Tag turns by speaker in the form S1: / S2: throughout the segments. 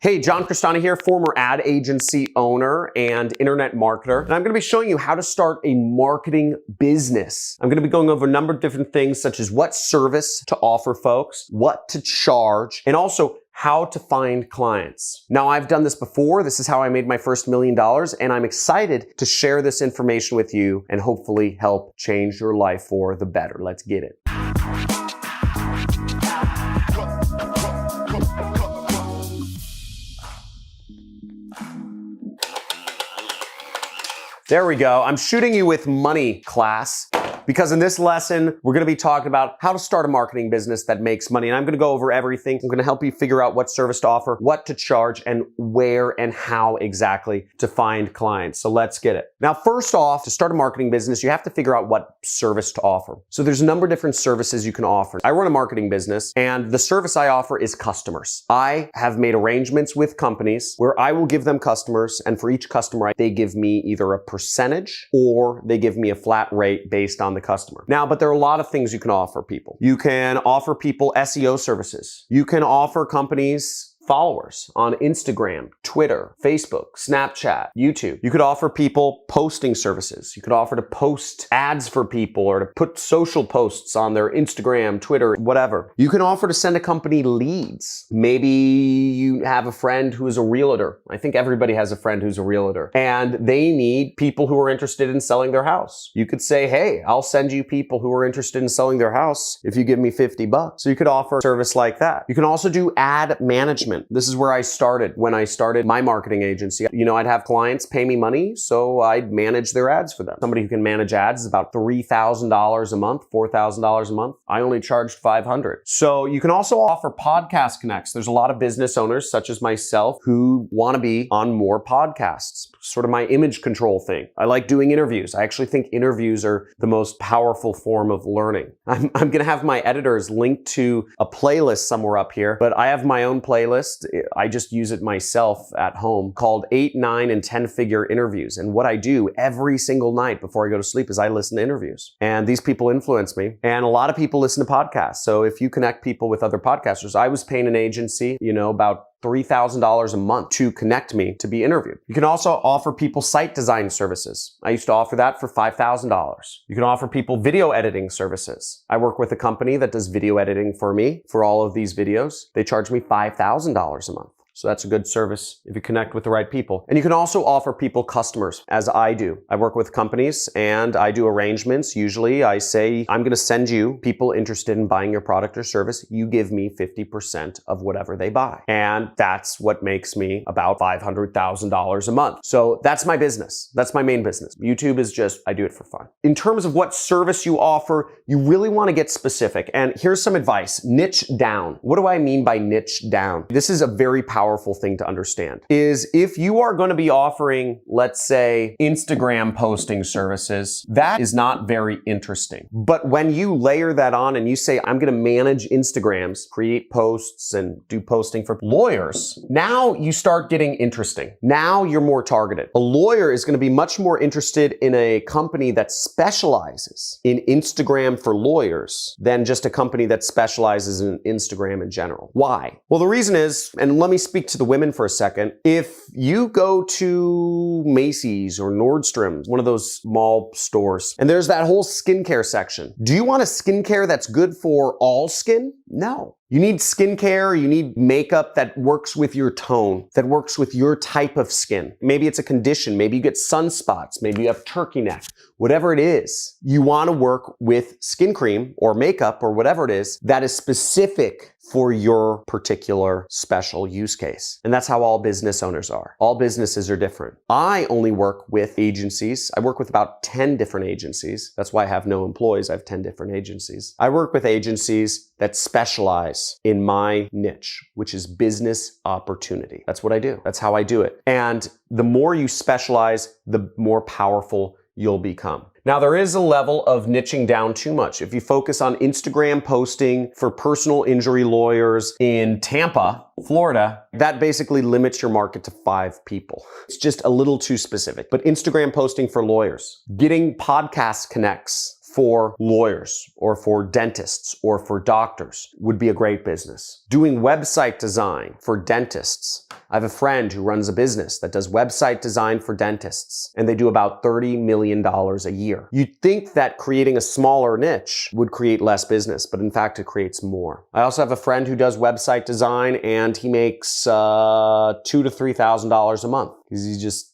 S1: Hey, John Crestani here, former ad agency owner and internet marketer. And I'm gonna be showing you how to start a marketing business. I'm gonna be going over a number of different things such as what service to offer folks, what to charge, and also how to find clients. Now, I've done this before. This is how I made my first $1 million, and I'm excited to share this information with you and hopefully help change your life for the better. Let's get it. There we go. I'm shooting you with money, class, because in this lesson, we're going to be talking about how to start a marketing business that makes money. And I'm going to go over everything. I'm going to help you figure out what service to offer, what to charge, and where and how exactly to find clients. So let's get it. Now, first off, to start a marketing business, you have to figure out what service to offer. So there's a number of different services you can offer. I run a marketing business, and the service I offer is customers. I have made arrangements with companies where I will give them customers, and for each customer, they give me either a percentage or they give me a flat rate based on the customer. Now, but there are a lot of things you can offer people. You can offer people SEO services. You can offer companies followers on Instagram, Twitter, Facebook, Snapchat, YouTube. You could offer people posting services. You could offer to post ads for people or to put social posts on their Instagram, Twitter, whatever. You can offer to send a company leads. Maybe you have a friend who is a realtor. I think everybody has a friend who's a realtor, and they need people who are interested in selling their house. You could say, hey, I'll send you people who are interested in selling their house if you give me $50. So you could offer a service like that. You can also do ad management. This is where I started when I started my marketing agency. You know, I'd have clients pay me money, so I'd manage their ads for them. Somebody who can manage ads is about $3,000 a month, $4,000 a month. I only charged $500. So you can also offer podcast connects. There's a lot of business owners such as myself who want to be on more podcasts. Sort of my image control thing. I like doing interviews. I actually think interviews are the most powerful form of learning. I'm going to have my editors link to a playlist somewhere up here, but I have my own playlist. I just use it myself at home called 8, 9, and 10-figure interviews. And what I do every single night before I go to sleep is I listen to interviews. And these people influence me. And a lot of people listen to podcasts. So if you connect people with other podcasters, I was paying an agency, about $3,000 a month to connect me to be interviewed. You can also offer people site design services. I used to offer that for $5,000. You can offer people video editing services. I work with a company that does video editing for me for all of these videos. They charge me $5,000 a month. So that's a good service if you connect with the right people. And you can also offer people customers, as I do. I work with companies and I do arrangements. Usually I say, I'm going to send you people interested in buying your product or service. You give me 50% of whatever they buy. And that's what makes me about $500,000 a month. So that's my business. That's my main business. YouTube is just, I do it for fun. In terms of what service you offer, you really want to get specific. And here's some advice. Niche down. What do I mean by niche down? This is a very powerful thing to understand is if you are going to be offering, let's say, Instagram posting services, that is not very interesting. But when you layer that on and you say, I'm going to manage Instagrams, create posts and do posting for lawyers, now you start getting interesting. Now you're more targeted. A lawyer is going to be much more interested in a company that specializes in Instagram for lawyers than just a company that specializes in Instagram in general. Why? Well, the reason is, and let me speak to the women for a second. If you go to Macy's or Nordstrom's, one of those mall stores, and there's that whole skincare section, do you want a skincare that's good for all skin? No. You need skincare, you need makeup that works with your tone, that works with your type of skin. Maybe it's a condition, maybe you get sunspots, maybe you have turkey neck, whatever it is. You want to work with skin cream or makeup or whatever it is that is specific for your particular special use case. And that's how all business owners are. All businesses are different. I only work with agencies. I work with about 10 different agencies. That's why I have no employees. I have 10 different agencies. I work with agencies that specialize in my niche, which is business opportunity. That's what I do. That's how I do it. And the more you specialize, the more powerful you'll become. Now, there is a level of niching down too much. If you focus on Instagram posting for personal injury lawyers in Tampa, Florida, that basically limits your market to 5 people. It's just a little too specific. But Instagram posting for lawyers, getting podcast connects for lawyers or for dentists or for doctors would be a great business. Doing website design for dentists. I have a friend who runs a business that does website design for dentists, and they do about $30 million a year. You'd think that creating a smaller niche would create less business, but in fact, it creates more. I also have a friend who does website design, and he makes $2,000 to $3,000 a month.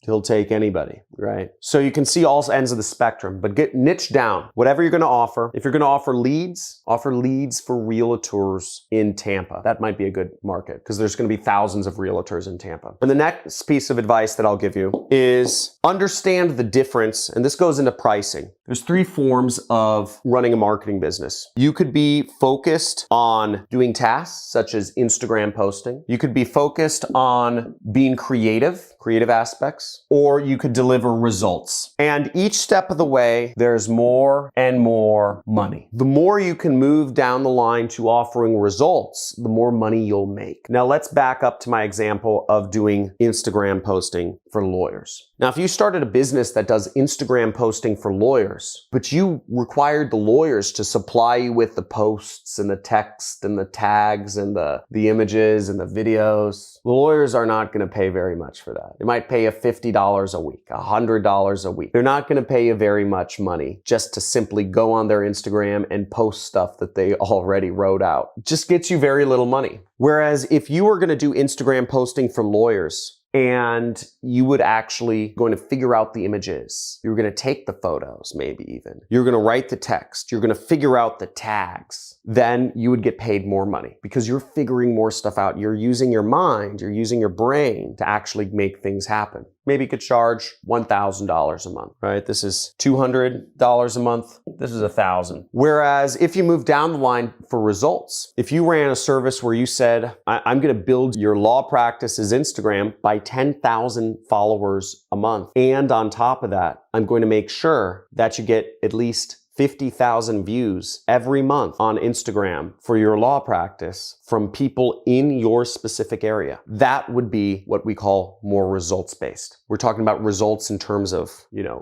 S1: He'll take anybody, right? So you can see all ends of the spectrum, but get niche down. Whatever you're gonna offer, if you're gonna offer leads for realtors in Tampa. That might be a good market because there's gonna be thousands of realtors in Tampa. And the next piece of advice that I'll give you is understand the difference, and this goes into pricing. There's 3 forms of running a marketing business. You could be focused on doing tasks such as Instagram posting. You could be focused on being creative aspects, or you could deliver results. And each step of the way, there's more and more money. The more you can move down the line to offering results, the more money you'll make. Now let's back up to my example of doing Instagram posting for lawyers. Now, if you started a business that does Instagram posting for lawyers, but you required the lawyers to supply you with the posts and the text and the tags and the images and the videos, the lawyers are not going to pay very much for that. They might pay you $50 a week, $100 a week. They're not going to pay you very much money just to simply go on their Instagram and post stuff that they already wrote out. It just gets you very little money. Whereas if you were going to do Instagram posting for lawyers, and you would actually going to figure out the images. You're going to take the photos, maybe even. You're going to write the text. You're going to figure out the tags. Then you would get paid more money because you're figuring more stuff out. You're using your mind. You're using your brain to actually make things happen. Maybe you could charge $1,000 a month, right? This is $200 a month. This is $1,000. Whereas if you move down the line for results, if you ran a service where you said, I'm going to build your law practice's Instagram by 10,000 followers a month. And on top of that, I'm going to make sure that you get at least 50,000 views every month on Instagram for your law practice from people in your specific area. That would be what we call more results-based. We're talking about results in terms of,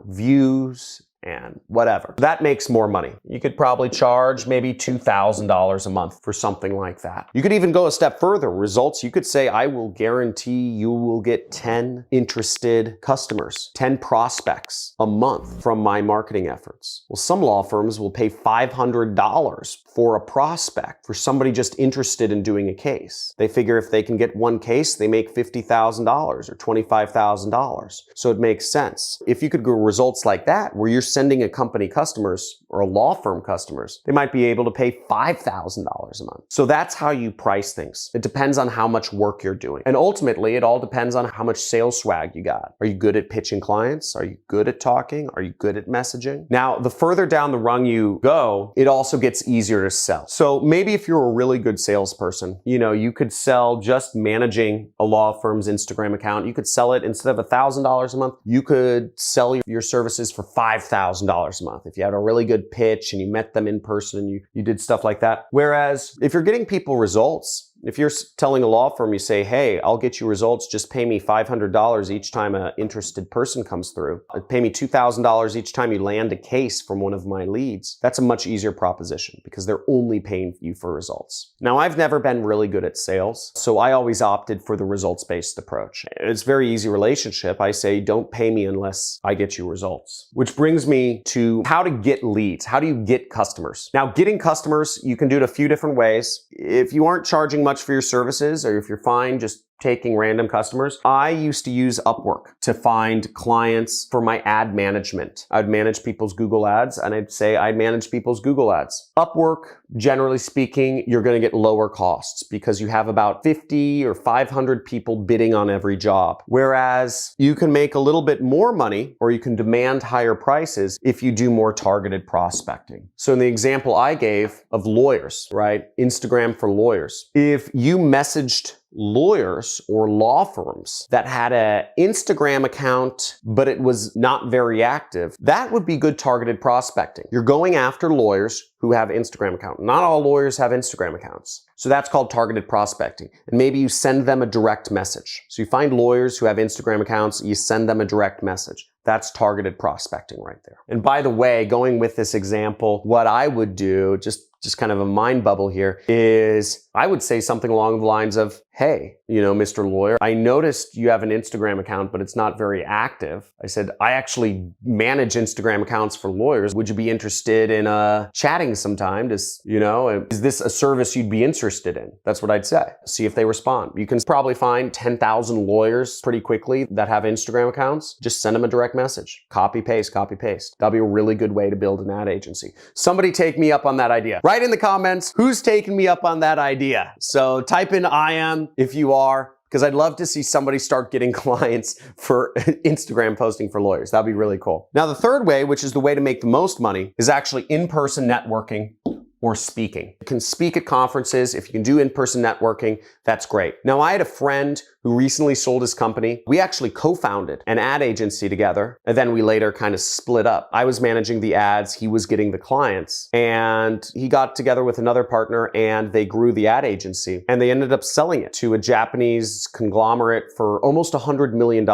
S1: views and whatever. That makes more money. You could probably charge maybe $2,000 a month for something like that. You could even go a step further. Results, you could say, I will guarantee you will get 10 interested customers, 10 prospects a month from my marketing efforts. Well, some law firms will pay $500 for a prospect, for somebody just interested in doing a case. They figure if they can get one case, they make $50,000 or $25,000. So it makes sense. If you could go results like that, where you're sending a company customers or a law firm customers, they might be able to pay $5,000 a month. So that's how you price things. It depends on how much work you're doing. And ultimately, it all depends on how much sales swag you got. Are you good at pitching clients? Are you good at talking? Are you good at messaging? Now, the further down the rung you go, it also gets easier to sell. So maybe if you're a really good salesperson, you could sell just managing a law firm's Instagram account. You could sell it instead of $1,000 a month. You could sell your services for $5,000 a month. If you had a really good pitch and you met them in person and you did stuff like that. Whereas if you're getting people results, if you're telling a law firm, you say, hey, I'll get you results, just pay me $500 each time an interested person comes through. Pay me $2,000 each time you land a case from one of my leads. That's a much easier proposition because they're only paying you for results. Now, I've never been really good at sales, so I always opted for the results-based approach. It's a very easy relationship. I say, don't pay me unless I get you results. Which brings me to how to get leads. How do you get customers? Now, getting customers, you can do it a few different ways. If you aren't charging much for your services, or if you're fine just taking random customers, I used to use Upwork to find clients for my ad management. I'd manage people's Google ads, and I'd say I'd manage people's Google ads. Upwork, generally speaking, you're going to get lower costs because you have about 50 or 500 people bidding on every job. Whereas you can make a little bit more money, or you can demand higher prices if you do more targeted prospecting. So in the example I gave of lawyers, right? Instagram for lawyers. If you messaged lawyers or law firms that had an Instagram account, but it was not very active, that would be good targeted prospecting. You're going after lawyers, who have Instagram accounts. Not all lawyers have Instagram accounts. So that's called targeted prospecting. And maybe you send them a direct message. So you find lawyers who have Instagram accounts, you send them a direct message. That's targeted prospecting right there. And by the way, going with this example, what I would do, just kind of a mind bubble here, is I would say something along the lines of, hey, Mr. Lawyer, I noticed you have an Instagram account, but it's not very active. I said, I actually manage Instagram accounts for lawyers. Would you be interested in chatting sometime? Is this a service you'd be interested in? That's what I'd say. See if they respond. You can probably find 10,000 lawyers pretty quickly that have Instagram accounts. Just send them a direct message. Copy, paste, copy, paste. That'll be a really good way to build an ad agency. Somebody take me up on that idea. Write in the comments who's taking me up on that idea. So type in I am if you are, because I'd love to see somebody start getting clients for Instagram posting for lawyers. That'd be really cool. Now, the third way, which is the way to make the most money, is actually in-person networking or speaking. You can speak at conferences. If you can do in-person networking, that's great. Now, I had a friend who recently sold his company. We actually co-founded an ad agency together, and then we later kind of split up. I was managing the ads, he was getting the clients, and he got together with another partner and they grew the ad agency, and they ended up selling it to a Japanese conglomerate for almost $100 million.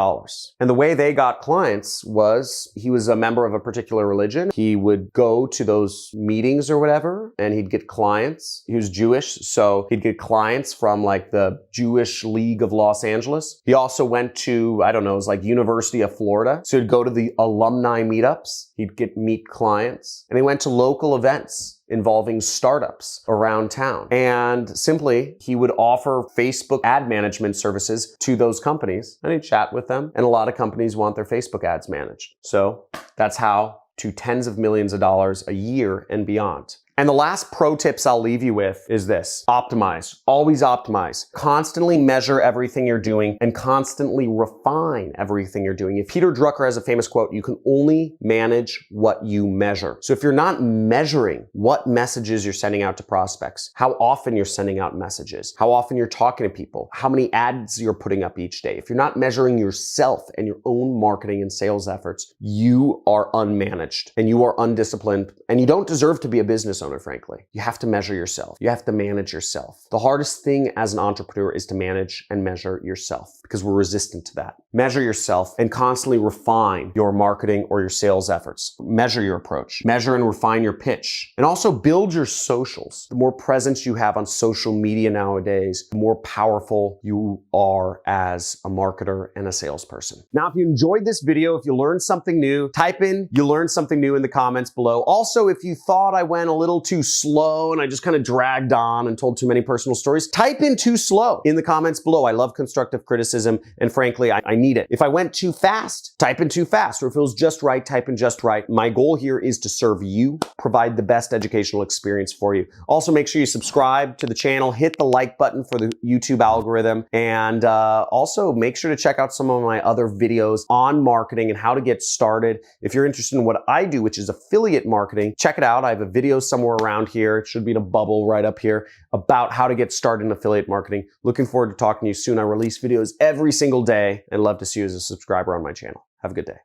S1: And the way they got clients was he was a member of a particular religion. He would go to those meetings or whatever, and he'd get clients. He was Jewish, so he'd get clients from like the Jewish League of Los Angeles. He also went to, it was like University of Florida. So he'd go to the alumni meetups. He'd meet clients. And he went to local events involving startups around town. And simply, he would offer Facebook ad management services to those companies, and he'd chat with them. And a lot of companies want their Facebook ads managed. So that's how to tens of millions of dollars a year and beyond. And the last pro tips I'll leave you with is this: optimize. Always optimize. Constantly measure everything you're doing and constantly refine everything you're doing. If Peter Drucker has a famous quote, you can only manage what you measure. So if you're not measuring what messages you're sending out to prospects, how often you're sending out messages, how often you're talking to people, how many ads you're putting up each day, if you're not measuring yourself and your own marketing and sales efforts, you are unmanaged and you are undisciplined, and you don't deserve to be a business owner, frankly. You have to measure yourself. You have to manage yourself. The hardest thing as an entrepreneur is to manage and measure yourself, because we're resistant to that. Measure yourself and constantly refine your marketing or your sales efforts. Measure your approach. Measure and refine your pitch. And also build your socials. The more presence you have on social media nowadays, the more powerful you are as a marketer and a salesperson. Now, if you enjoyed this video, if you learned something new, type in "you learned something new" in the comments below. Also, if you thought I went a little too slow and I just kind of dragged on and told too many personal stories, type in "too slow" in the comments below. I love constructive criticism, and frankly, I need it. If I went too fast, type in "too fast," or if it was just right, type in "just right." My goal here is to serve you, provide the best educational experience for you. Also, make sure you subscribe to the channel, hit the like button for the YouTube algorithm, and also make sure to check out some of my other videos on marketing and how to get started. If you're interested in what I do, which is affiliate marketing, check it out. I have a video somewhere around here. It should be in a bubble right up here about how to get started in affiliate marketing. Looking forward to talking to you soon. I release videos every single day and love to see you as a subscriber on my channel. Have a good day.